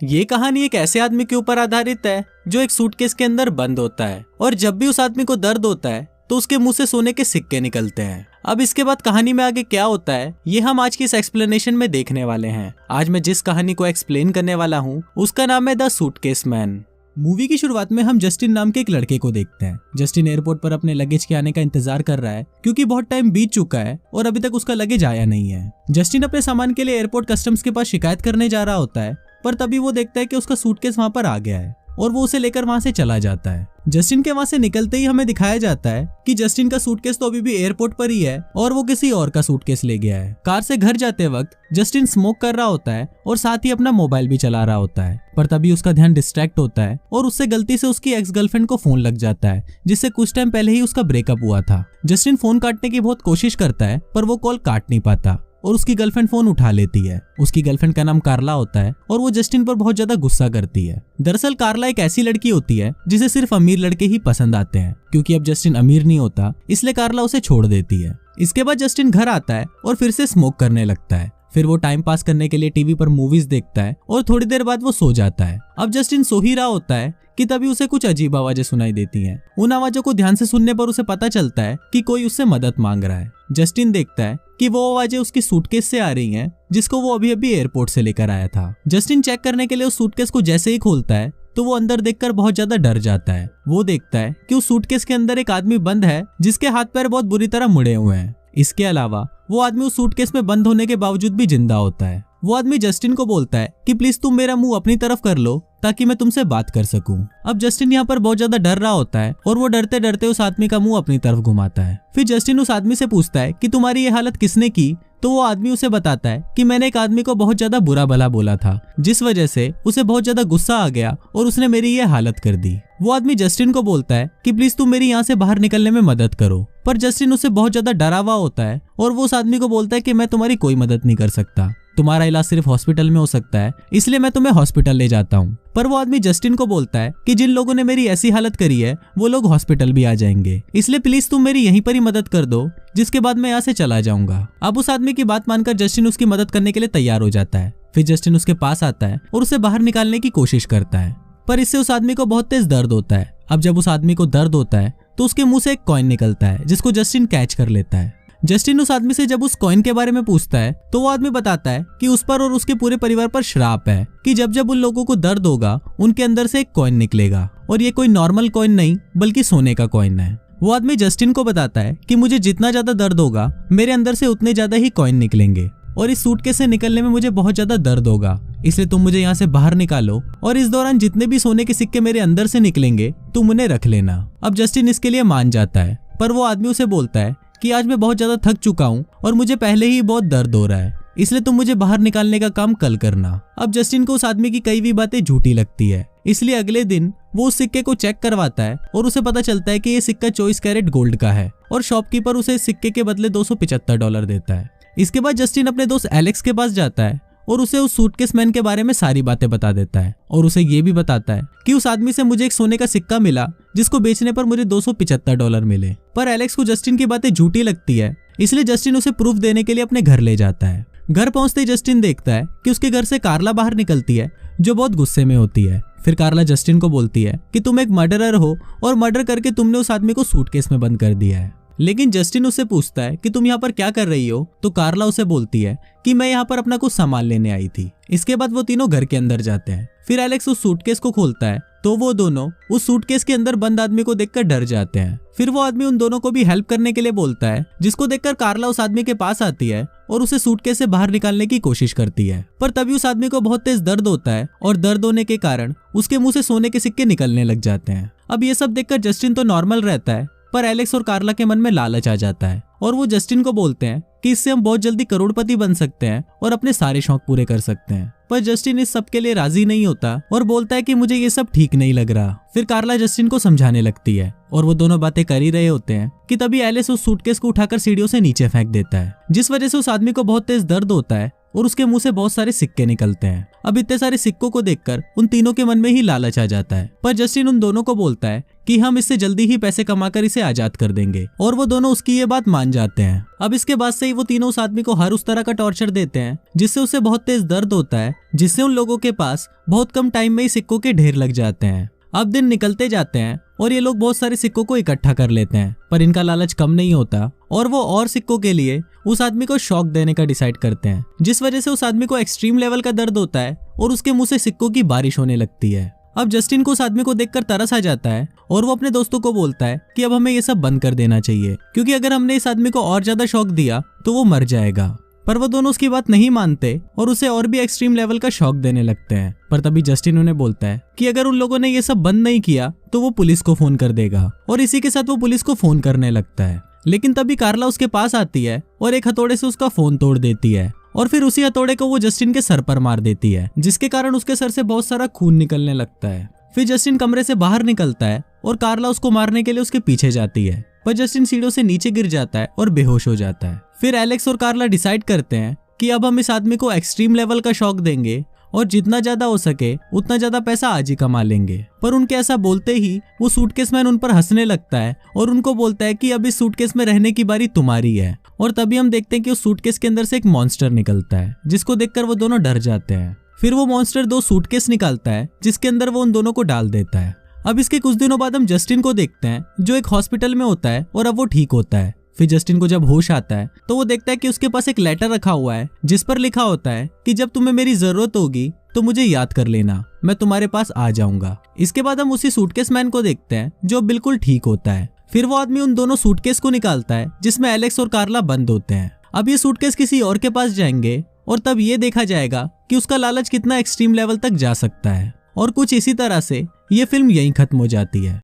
ये कहानी एक ऐसे आदमी के ऊपर आधारित है जो एक सूटकेस के अंदर बंद होता है और जब भी उस आदमी को दर्द होता है तो उसके मुंह से सोने के सिक्के निकलते हैं। अब इसके बाद कहानी में आगे क्या होता है ये हम आज की इस एक्सप्लेनेशन में देखने वाले हैं। आज मैं जिस कहानी को एक्सप्लेन करने वाला हूँ उसका नाम है द सूटकेस मैन। मूवी की शुरुआत में हम जस्टिन नाम के एक लड़के को देखते हैं। जस्टिन एयरपोर्ट पर अपने लगेज के आने का इंतजार कर रहा है क्योंकि बहुत टाइम बीत चुका है और अभी तक उसका लगेज आया नहीं है। जस्टिन अपने सामान के लिए एयरपोर्ट कस्टम्स के पास शिकायत करने जा रहा होता है, पर तभी वो देखता है कि उसका सूटकेस वहां पर आ गया है और वो उसे लेकर वहां से चला जाता है। जस्टिन के वहां से निकलते ही हमें दिखाया जाता है कि जस्टिन का सूटकेस तो अभी भी एयरपोर्ट पर ही है और वो किसी और का सूटकेस ले गया है। कार से घर जाते वक्त जस्टिन स्मोक कर रहा होता है और साथ ही अपना मोबाइल भी चला रहा होता है, पर तभी उसका ध्यान डिस्ट्रैक्ट होता है और उससे गलती से उसकी एक्स गर्लफ्रेंड को फोन लग जाता है जिससे कुछ टाइम पहले ही उसका ब्रेकअप हुआ था। जस्टिन फोन काटने की बहुत कोशिश करता है पर वो कॉल काट नहीं पाता और उसकी गर्लफ्रेंड फोन उठा लेती है। उसकी गर्लफ्रेंड का नाम कार्ला होता है और वो जस्टिन पर बहुत ज्यादा गुस्सा करती है। दरअसल कार्ला एक ऐसी लड़की होती है जिसे सिर्फ अमीर लड़के ही पसंद आते हैं। क्योंकि अब जस्टिन अमीर नहीं होता इसलिए कार्ला उसे छोड़ देती है। इसके बाद जस्टिन घर आता है और फिर से स्मोक करने लगता है। फिर वो टाइम पास करने के लिए टीवी पर मूवीज देखता है और थोड़ी देर बाद वो सो जाता है। अब जस्टिन सो ही रहा होता है कि तभी उसे कुछ अजीब आवाजें सुनाई देती हैं। उन आवाजों को ध्यान से सुनने पर उसे पता चलता है कि कोई उससे मदद मांग रहा है। जस्टिन देखता है कि वो आवाजें उसकी सूटकेस से आ रही हैं जिसको वो अभी अभी एयरपोर्ट से लेकर आया था। जस्टिन चेक करने के लिए उस सूटकेस को जैसे ही खोलता है तो वो अंदर देखकर बहुत ज्यादा डर जाता है। वो देखता है कि उस सूटकेस के अंदर एक आदमी बंद है जिसके हाथ पैर बहुत बुरी तरह मुड़े हुए हैं। इसके अलावा वो आदमी उस सूटकेस में बंद होने के बावजूद भी जिंदा होता है। वो आदमी जस्टिन को बोलता है कि प्लीज तुम मेरा मुंह अपनी तरफ कर लो ताकि मैं तुमसे बात कर सकूं। अब जस्टिन यहाँ पर बहुत ज्यादा डर रहा होता है और वो डरते डरते उस आदमी का मुंह अपनी तरफ घुमाता है। फिर जस्टिन उस आदमी से पूछता है कि तुम्हारी ये हालत किसने की, तो वो आदमी उसे बताता है कि मैंने एक आदमी को बहुत ज्यादा बुरा भला बोला था जिस वजह से उसे बहुत ज्यादा गुस्सा आ गया और उसने मेरी ये हालत कर दी। वो आदमी जस्टिन को बोलता है कि प्लीज तुम मेरी यहाँ से बाहर निकलने में मदद करो, पर जस्टिन उससे बहुत ज्यादा डरा हुआ होता है और वो उस आदमी को बोलता है कि मैं तुम्हारी कोई मदद नहीं कर सकता, तुम्हारा इलाज सिर्फ हॉस्पिटल में हो सकता है, इसलिए मैं तुम्हें हॉस्पिटल ले जाता हूँ। पर वो आदमी जस्टिन को बोलता है कि जिन लोगों ने मेरी ऐसी हालत करी है वो लोग हॉस्पिटल भी आ जाएंगे, इसलिए प्लीज तुम मेरी यहीं पर ही मदद कर दो, जिसके बाद मैं यहाँ से चला जाऊंगा। अब उस आदमी की बात मानकर जस्टिन उसकी मदद करने के लिए तैयार हो जाता है। फिर जस्टिन उसके पास आता है और उसे बाहर निकालने की कोशिश करता है, पर इससे उस आदमी को बहुत तेज दर्द होता है। अब जब उस आदमी को दर्द होता है तो उसके मुंह से एक कॉइन निकलता है जिसको जस्टिन कैच कर लेता है। जस्टिन उस आदमी से जब उस कॉइन के बारे में पूछता है तो वो आदमी बताता है कि उस पर और उसके पूरे परिवार पर श्राप है कि जब जब उन लोगों को दर्द होगा उनके अंदर से एक कॉइन निकलेगा और ये कोई नॉर्मल कॉइन नहीं बल्कि सोने का कॉइन है। वो आदमी जस्टिन को बताता है कि मुझे जितना ज्यादा दर्द होगा मेरे अंदर से उतने ज्यादा ही कॉइन निकलेंगे और इस सूटकेस से निकलने में मुझे बहुत ज्यादा दर्द होगा, इसलिए तुम मुझे यहाँ से बाहर निकालो और इस दौरान जितने भी सोने के सिक्के मेरे अंदर से निकलेंगे तुम उन्हें रख लेना। अब जस्टिन इसके लिए मान जाता है, पर वो आदमी उसे बोलता है कि आज मैं बहुत ज्यादा थक चुका हूँ और मुझे पहले ही बहुत दर्द हो रहा है, इसलिए तुम मुझे बाहर निकालने का काम कल करना। अब जस्टिन को उस आदमी की कई भी बातें झूठी लगती है, इसलिए अगले दिन वो उस सिक्के को चेक करवाता है और उसे पता चलता है कि ये सिक्का 24 कैरेट गोल्ड का है और शॉपकीपर उसे इस सिक्के के बदले $275 देता है। इसके बाद जस्टिन अपने दोस्त एलेक्स के पास जाता है और उसे उस सूटकेस मैन के बारे में सारी बातें बता देता है और उसे ये भी बताता है कि उस आदमी से मुझे एक सोने का सिक्का मिला जिसको बेचने पर मुझे $275 मिले। पर एलेक्स को जस्टिन की बातें झूठी लगती है, इसलिए जस्टिन उसे प्रूफ देने के लिए अपने घर ले जाता है। घर पहुंचते ही जस्टिन देखता है कि उसके घर से कार्ला बाहर निकलती है जो बहुत गुस्से में होती है। फिर कार्ला जस्टिन को बोलती है कि तुम एक मर्डरर हो और मर्डर करके तुमने उस आदमी को सूटकेस में बंद कर दिया है। लेकिन जस्टिन उससे पूछता है कि तुम यहाँ पर क्या कर रही हो, तो कार्ला उसे बोलती है कि मैं यहाँ पर अपना कुछ सामान लेने आई थी। इसके बाद वो तीनों घर के अंदर जाते हैं। फिर एलेक्स उस सूटकेस को खोलता है तो वो दोनों उस सूटकेस के अंदर बंद आदमी को देखकर डर जाते हैं। फिर वो आदमी उन दोनों को भी हेल्प करने के लिए बोलता है, जिसको देखकर कार्ला उस आदमी के पास आती है और उसे सूटकेस से बाहर निकालने की कोशिश करती है। पर तभी उस आदमी को बहुत तेज दर्द होता है और दर्द होने के कारण उसके मुंह से सोने के सिक्के निकलने लग जाते हैं। अब ये सब देखकर जस्टिन तो नॉर्मल रहता है, पर एलेक्स और कार्ला के मन में लालच आ जाता है और वो जस्टिन को बोलते हैं कि इससे हम बहुत जल्दी करोड़पति बन सकते हैं और अपने सारे शौक पूरे कर सकते हैं। पर जस्टिन इस सब के लिए राजी नहीं होता और बोलता है कि मुझे ये सब ठीक नहीं लग रहा। फिर कार्ला जस्टिन को समझाने लगती है और वो दोनों बातें कर ही रहे होते हैं कि तभी एलिस उस सूटकेस को उठाकर सीढ़ियों से नीचे फेंक देता है, जिस वजह से उस आदमी को बहुत तेज दर्द होता है और उसके मुंह से बहुत सारे सिक्के निकलते हैं। अब इतने सारे सिक्कों को देखकर उन तीनों के मन में ही लालच आ जाता है, पर जस्टिन उन दोनों को बोलता है कि हम इससे जल्दी ही पैसे कमाकर इसे आजाद कर देंगे, और वो दोनों उसकी ये बात मान जाते हैं। अब इसके बाद से ही वो तीनों उस आदमी को हर उस तरह का टॉर्चर देते हैं जिससे उसे बहुत तेज दर्द होता है, जिससे उन लोगों के पास बहुत कम टाइम में ही सिक्कों के ढेर लग जाते हैं। अब दिन निकलते जाते हैं और ये लोग बहुत सारे सिक्कों को इकट्ठा कर लेते हैं, पर इनका लालच कम नहीं होता और वो और सिक्कों के लिए उस आदमी को शॉक देने का डिसाइड करते हैं, जिस वजह से उस आदमी को एक्सट्रीम लेवल का दर्द होता है और उसके मुंह से सिक्कों की बारिश होने लगती है। अब जस्टिन को उस आदमी को देखकर तरस आ जाता है और वो अपने दोस्तों को बोलता है कि अब हमें ये सब बंद कर देना चाहिए, क्योंकि अगर हमने इस आदमी को और ज्यादा शॉक दिया तो वो मर जाएगा। पर वो दोनों उसकी बात नहीं मानते और उसे और भी एक्सट्रीम लेवल का शॉक देने लगते हैं। पर तभी जस्टिन उन्हें बोलता है कि अगर उन लोगों ने ये सब बंद नहीं किया तो वो पुलिस को फोन कर देगा, और इसी के साथ वो पुलिस को फोन करने लगता है। लेकिन तभी कार्ला उसके पास आती है और एक हथौड़े से उसका फोन तोड़ देती है, और फिर उसी हथौड़े को वो जस्टिन के सर पर मार देती है, जिसके कारण उसके सर से बहुत सारा खून निकलने लगता है। फिर जस्टिन कमरे से बाहर निकलता है और कार्ला उसको मारने के लिए उसके पीछे जाती है, पर जस्टिन सीढ़ियों से नीचे गिर जाता है और बेहोश हो जाता है। फिर एलेक्स और कार्ला डिसाइड करते हैं कि अब हम इस आदमी को एक्सट्रीम लेवल का शॉक देंगे और जितना ज्यादा हो सके उतना ज्यादा पैसा आज ही कमा लेंगे। पर उनके ऐसा बोलते ही वो सूटकेस मैन उन पर हंसने लगता है और उनको बोलता है कि अब इस सूटकेस में रहने की बारी तुम्हारी है। और तभी हम देखते हैं कि उस सूटकेस के अंदर से एक मॉन्स्टर निकलता है, जिसको देखकर वो दोनों डर जाते हैं। फिर वो मॉन्स्टर 2 सूटकेस निकालता है, जिसके अंदर वो उन दोनों को डाल देता है। अब इसके कुछ दिनों बाद हम जस्टिन को देखते हैं, जो एक हॉस्पिटल में होता है और अब वो ठीक होता है। फिर जस्टिन को जब होश आता है तो वो देखता है कि उसके पास एक लेटर रखा हुआ है, जिस पर लिखा होता है कि जब तुम्हें मेरी जरूरत होगी तो मुझे याद कर लेना, मैं तुम्हारे पास आ जाऊंगा। इसके बाद हम उसी सूटकेस मैन को देखते हैं, जो बिल्कुल ठीक होता है। फिर वो आदमी उन दोनों सूटकेस को निकालता है जिसमें एलेक्स और कार्ला बंद होते हैं। अब ये सूटकेस किसी और के पास जाएंगे और तब ये देखा जाएगा कि उसका लालच कितना एक्सट्रीम लेवल तक जा सकता है। और कुछ इसी तरह से ये फिल्म यहीं खत्म हो जाती है।